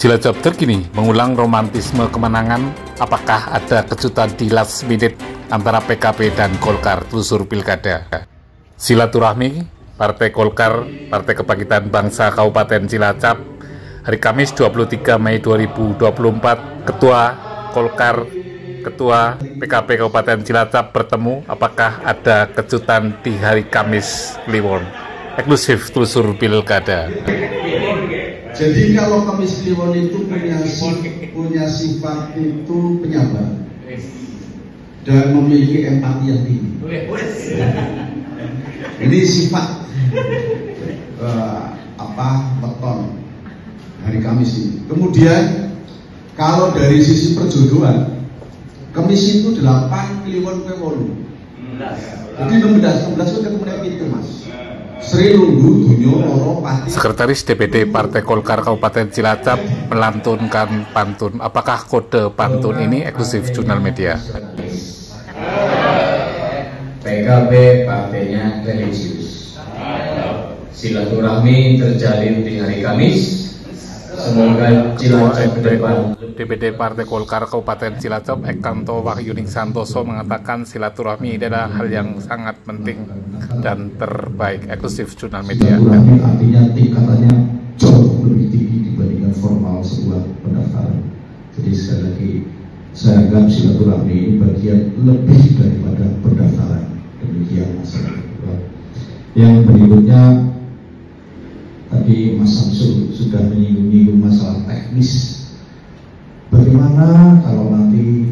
Cilacap terkini mengulang romantisme kemenangan. Apakah ada kejutan di last minute antara PKB dan Golkar telusur pilkada? Silaturahmi Partai Golkar, Partai Kebangkitan Bangsa Kabupaten Cilacap, hari Kamis 23 Mei 2024, Ketua Golkar, Ketua PKB Kabupaten Cilacap bertemu. Apakah ada kejutan di hari Kamis Kliwon? Eksklusif telusur pilkada. Jadi kalau Kamis Kliwon itu punya sifat itu penyabar dan memiliki empati yang tinggi. Ini sifat weton hari Kamis ini. Kemudian kalau dari sisi perjodohan, Kamis itu 8 Kliwon ke 8. Jadi 16 itu kemudian itu Mas. Sri Lunggu Dunyo Loro Pati. Sekretaris DPD Partai Golkar Kabupaten Cilacap melantunkan pantun. Apakah kode pantun ini eksklusif Jurnal Media? PKB partainya religius. Silaturahmi terjalin di hari Kamis. Semoga Cilacap ke depan. DPD Partai Golkar Kabupaten Cilacap Ekanto Wahyuning Santoso mengatakan silaturahmi adalah hal yang sangat penting dan terbaik. Eksklusif Jurnal Media. Silaturahmi artinya tingkatannya jauh lebih tinggi dibandingkan formal sebuah pendaftaran. Jadi sekali lagi saya anggap silaturahmi ini bagian lebih daripada pendaftaran. Demikian masalah. Yang berikutnya tadi Mas Samsul sudah menyinggung masalah teknis. Bagaimana kalau nanti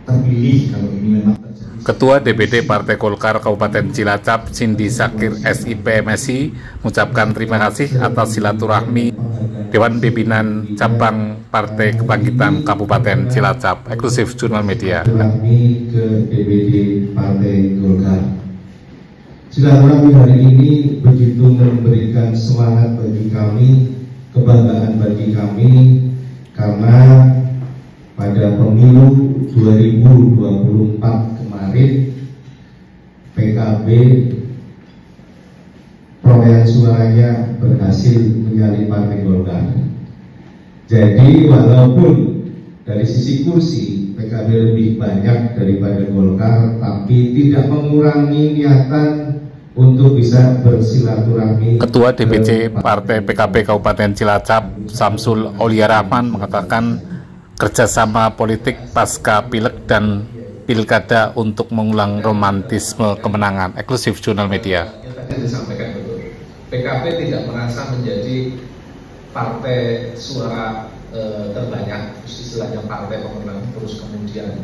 terpilih, kalau ini memang terjadi. Ketua DPD Partai Golkar Kabupaten Cilacap, Cindy Sakir SIP MSI, mengucapkan terima kasih atas silaturahmi Dewan Pimpinan Cabang Partai Kebangkitan Kabupaten Cilacap. Eksklusif Jurnal Media. Silaturahmi ke DPD Partai Golkar. Silaturahmi hari ini begitu memberikan semangat bagi kami, kebanggaan bagi kami, karena pada pemilu 2024 kemarin PKB perolehan suaranya berhasil menyalip Partai Golkar. Jadi walaupun dari sisi kursi PKB lebih banyak daripada Golkar, tapi tidak mengurangi niatan untuk bisa bersilaturahmi. Ketua DPC Partai PKB Kabupaten Cilacap, Samsul Aulia Rahman, mengatakan kerjasama politik pasca pileg dan pilkada untuk mengulang romantisme kemenangan. Eksklusif Jurnal Media. Tadi disampaikan betul, PKB tidak merasa menjadi partai suara terbanyak, istilahnya partai pemenang, terus kemudian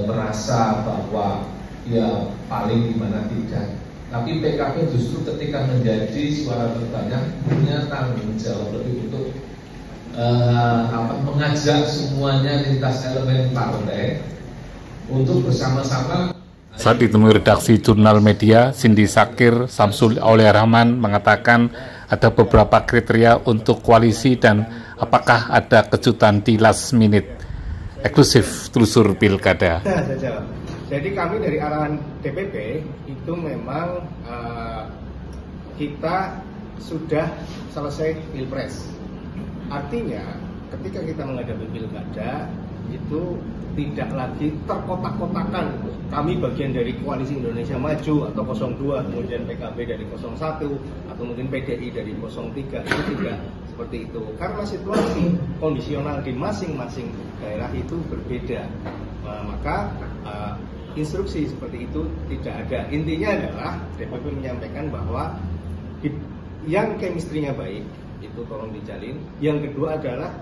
merasa bahwa ya paling dimana tidak. Tapi PKB justru ketika menjadi suara terbanyak punya tanggung jawab lebih untuk mengajak semuanya lintas elemen partai untuk bersama-sama. Saat ditemui redaksi Jurnal Media, Cindy Sakir, Samsul Aulia Rahman mengatakan ada beberapa kriteria untuk koalisi dan apakah ada kejutan di last minute. Eksklusif telusur pilkada. Jadi kami dari arahan DPP itu memang kita sudah selesai pilpres. Artinya ketika kita menghadapi pilkada itu tidak lagi terkotak-kotakan. Kami bagian dari Koalisi Indonesia Maju atau 02, kemudian PKB dari 01, atau mungkin PDI dari 03, itu tidak seperti itu. Karena situasi kondisional di masing-masing daerah itu berbeda. Maka instruksi seperti itu tidak ada. Intinya adalah DPP menyampaikan bahwa yang chemistry-nya baik itu tolong dijalin. Yang kedua adalah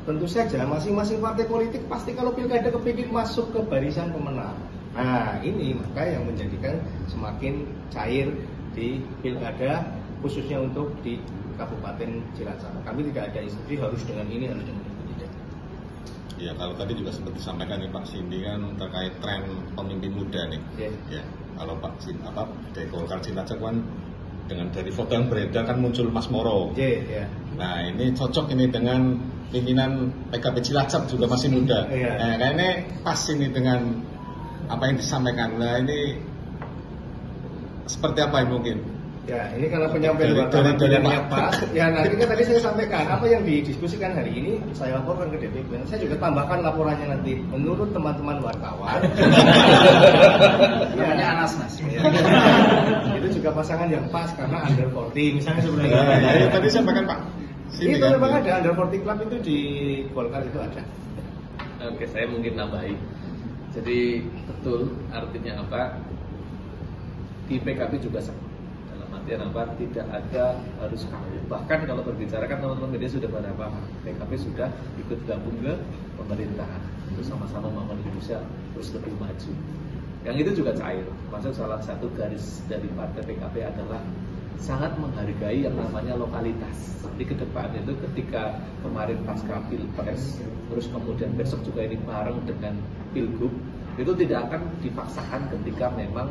tentu saja masing-masing partai politik pasti kalau pilkada kepingin masuk ke barisan pemenang. Nah ini maka yang menjadikan semakin cair di pilkada khususnya untuk di Kabupaten Cilacap. Kami tidak ada instruksi harus dengan ini, harus dengan itu, tidak. Ya, kalau tadi juga sempat disampaikan nih Pak Cindy kan terkait tren pemimpin muda nih. Ya, kalau Pak Cindy dari Golkar Cilacap kan dengan dari foto yang beredar kan muncul Mas Moro. Nah ini cocok ini dengan pimpinan PKB Cilacap juga masih muda. Nah kayaknya pas ini dengan apa yang disampaikan. Nah ini seperti apa mungkin? Ya, ini kalau penyampaian wartawan pas, ya nanti kan tadi saya sampaikan apa yang didiskusikan hari ini saya laporkan ke DPP. Saya juga tambahkan laporannya nanti menurut teman-teman wartawan. Namanya Anas Mas. Ya, itu juga pasangan yang pas karena under 40 misalnya seperti itu. Ya, tadi sampaikan Pak. Itu memang ada under 40 club itu di Golkar itu ada. Oke, saya mungkin nambahin. Jadi betul artinya apa? Di PKB juga sama. Artinya apa? Tidak ada harus kamu. Bahkan kalau berbicara kan teman-teman media sudah pada paham. PKB sudah ikut gabung ke pemerintahan untuk sama-sama membangun Indonesia terus lebih maju. Yang itu juga cair. Masuk salah satu garis dari partai PKB adalah sangat menghargai yang namanya lokalitas. Di kedepan itu ketika kemarin pasca Pilpres, terus kemudian besok juga ini bareng dengan Pilgub, itu tidak akan dipaksakan ketika memang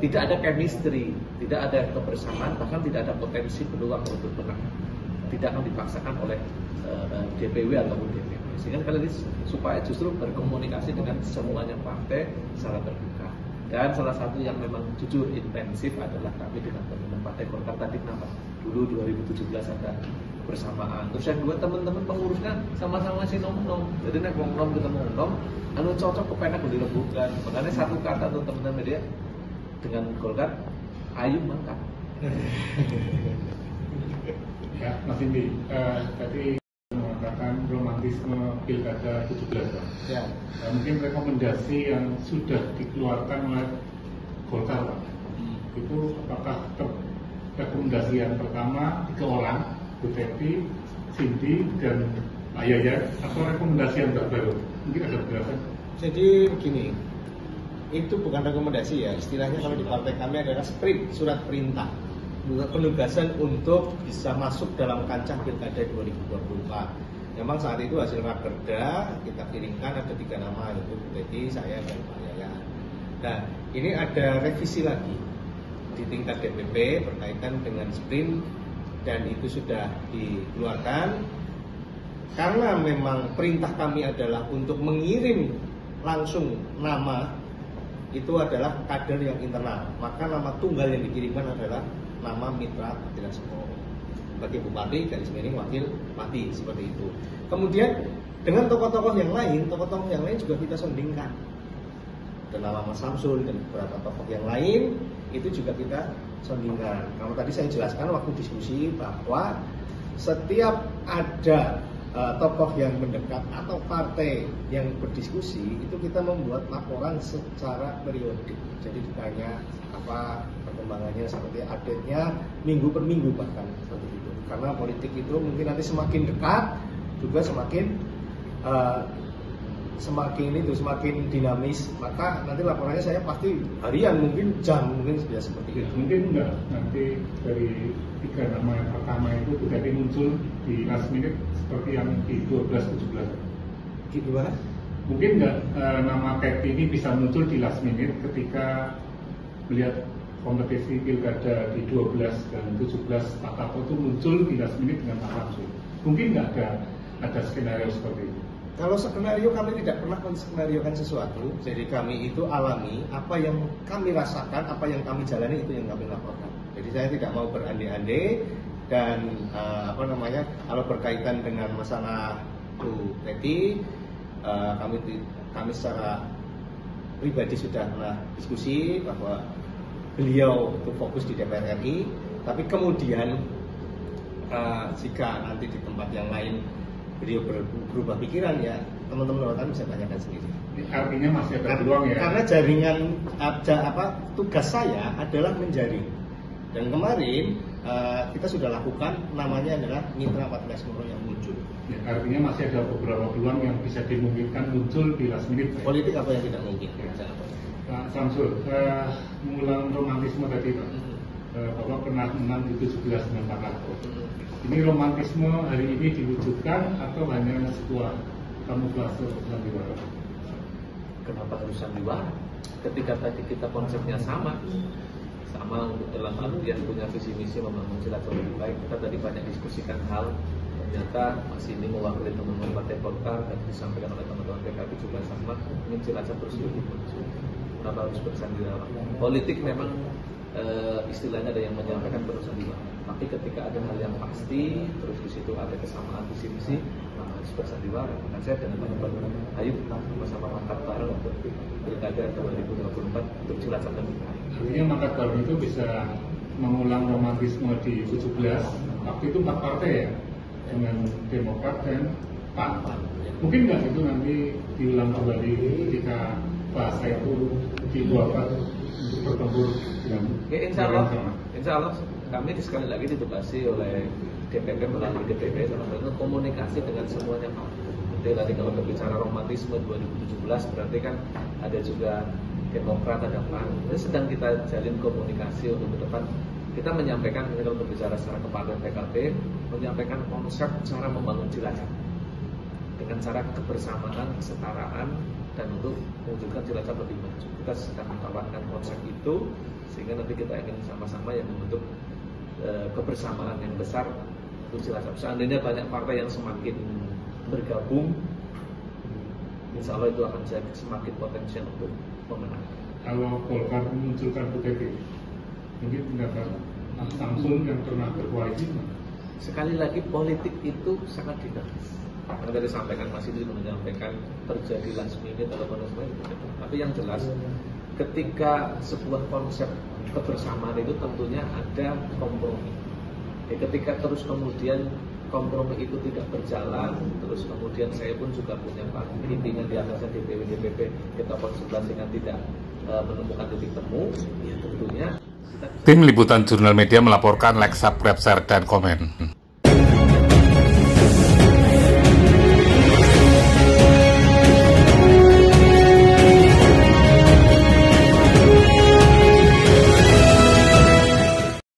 tidak ada chemistry, tidak ada kebersamaan, bahkan tidak ada potensi peluang untuk menang. Tidak akan dipaksakan oleh DPW ataupun DPP. Sehingga kali ini supaya justru berkomunikasi dengan semuanya partai secara terbuka. Dan salah satu yang memang jujur intensif adalah kami dengan teman-teman Partai Golkar tadi kenapa? Dulu 2017 ada bersamaan. Terus yang dua teman-teman pengurusnya sama-sama si nom-nom. Jadi nek nom ketemu nom, anu cocok kepenak direbukan. Makanya satu kata tuh teman-teman media dengan Golkar, ayu mantap. Ya, Mas Indi, tadi mengatakan romantisme pilkada 17. Ya. Mungkin rekomendasi yang sudah dikeluarkan oleh Golkar, Pak. Itu apakah rekomendasi yang pertama 3 orang, Bu Teti, Cindy, dan Pak Yayat, atau rekomendasi yang terbaru? Mungkin ada penjelasan. Jadi begini, itu bukan rekomendasi ya, istilahnya kalau di partai kami adalah sprint, surat perintah, penugasan untuk bisa masuk dalam kancah pilkada 2024. Memang saat itu hasil rakerda kita kirimkan ada 3 nama, yaitu Bu Teti, saya, dan Pak Yayat. Nah, ini ada revisi lagi di tingkat DPP berkaitan dengan sprint, dan itu sudah dikeluarkan karena memang perintah kami adalah untuk mengirim langsung nama itu adalah kader yang internal, maka nama tunggal yang dikirimkan adalah nama mitra Dinas Sekolah sebagai bupati, garis miring wakil bupati, seperti itu. Kemudian dengan tokoh-tokoh yang lain juga kita sondingkan. Dan nama Mas Samsul dan beberapa tokoh yang lain itu juga kita sondingkan. Kalau tadi saya jelaskan waktu diskusi bahwa setiap ada tokoh yang mendekat atau partai yang berdiskusi itu kita membuat laporan secara periodik. Jadi ditanya apa perkembangannya, seperti update-nya minggu per minggu bahkan seperti itu. Karena politik itu mungkin nanti semakin dekat juga semakin dinamis, maka nanti laporannya saya pasti harian, mungkin jam, mungkin sudah seperti itu. Mungkin enggak nanti dari 3 nama yang pertama itu tidak muncul di last minute seperti yang di 12-17. Gimana? Mungkin enggak nama Teti ini bisa muncul di last minute ketika melihat kompetisi pilkada di 12 dan 17 Pak Tato itu muncul di last minute dengan Pak Samsul. Mungkin enggak ada skenario seperti itu. Kalau skenario kami tidak pernah menskenariokan sesuatu, jadi kami itu alami apa yang kami rasakan, apa yang kami jalani itu yang kami laporkan. Jadi saya tidak mau berandai-andai dan kalau berkaitan dengan masalah Bu Teti, kami secara pribadi sudah pernah diskusi bahwa beliau itu fokus di DPR RI, tapi kemudian jika nanti di tempat yang lain beliau berubah pikiran, ya teman-teman wartawan bisa tanyakan sendiri. Artinya masih ada peluang ya? Karena jaringan tugas saya adalah menjaring. Dan kemarin kita sudah lakukan, namanya adalah Mitra 14 Moro yang muncul. Ya, artinya masih ada beberapa peluang yang bisa dimungkinkan muncul di last minute. Politik apa yang tidak mungkin? Ya. Pak Samsul, mengulang romantisme tadi Pak. Bapak pernah menang di 17 dengan Pak Tato. Ini romantisme hari ini diwujudkan atau hanya sebuah kamuflase sandiwara? Kenapa harus sandiwara? Ketika tadi kita konsepnya sama untuk dalam artian punya visi misi membangun Cilacap lebih baik. Kita tadi banyak diskusikan hal, ternyata Mas ini mewakili teman-teman Partai Golkar dan disampaikan oleh teman-teman PKB juga sama, ingin Cilacap terus lebih maju. Kenapa harus bersandiwara? Politik memang istilahnya ada yang menyampaikan bersandiwara. Tapi ketika ada hal yang pasti, terus di situ ada kesamaan visi misi, maka harus bersandiwara. Maka saya dengan teman-teman, ayo sama-sama mangkat bareng untuk Pilkada 2024 untuk Cilacap dan Bintang. Artinya mangkat bareng itu bisa mengulang romantisme di 17, waktu itu 4 partai ya, dengan Demokrat dan PAN. Mungkin nggak itu nanti diulang kembali ketika bahasa itu dibuatkan untuk bertempur dengan ya, insya Allah kami sekali lagi ditugasi oleh DPP melalui DPP dalam komunikasi dengan semuanya Pak. Jadi tadi kalau berbicara romantisme 2017 berarti kan ada juga Demokrat, ada PAN. Ini sedang kita jalin komunikasi untuk ke depan. Kita menyampaikan, kalau berbicara secara kepada PKB, menyampaikan konsep cara membangun Cilacap dengan cara kebersamaan, kesetaraan, dan untuk mewujudkan Cilacap lebih maju. Kita sedang menawarkan konsep itu sehingga nanti kita ingin sama-sama yang membentuk kebersamaan yang besar untuk Cilacap. Seandainya banyak partai yang semakin bergabung, insya Allah itu akan jadi semakin potensial untuk memenangkan. Kalau Golkar memunculkan UTP, mungkin pendapat Mas Samsul yang pernah berkoalisi. Sekali lagi politik itu sangat dinamis. Yang tadi sampaikan Mas Idris menyampaikan terjadi last minute atau sebagainya. Tapi yang jelas ketika sebuah konsep kebersamaan itu tentunya ada kompromi. Ketika terus kemudian kompromi itu tidak berjalan, terus kemudian saya pun juga punya pimpinan di atasnya DPP, kita konsultasikan tidak menemukan titik temu, ya tentunya. Tim Liputan Jurnal Media melaporkan, like, subscribe, share, dan komen.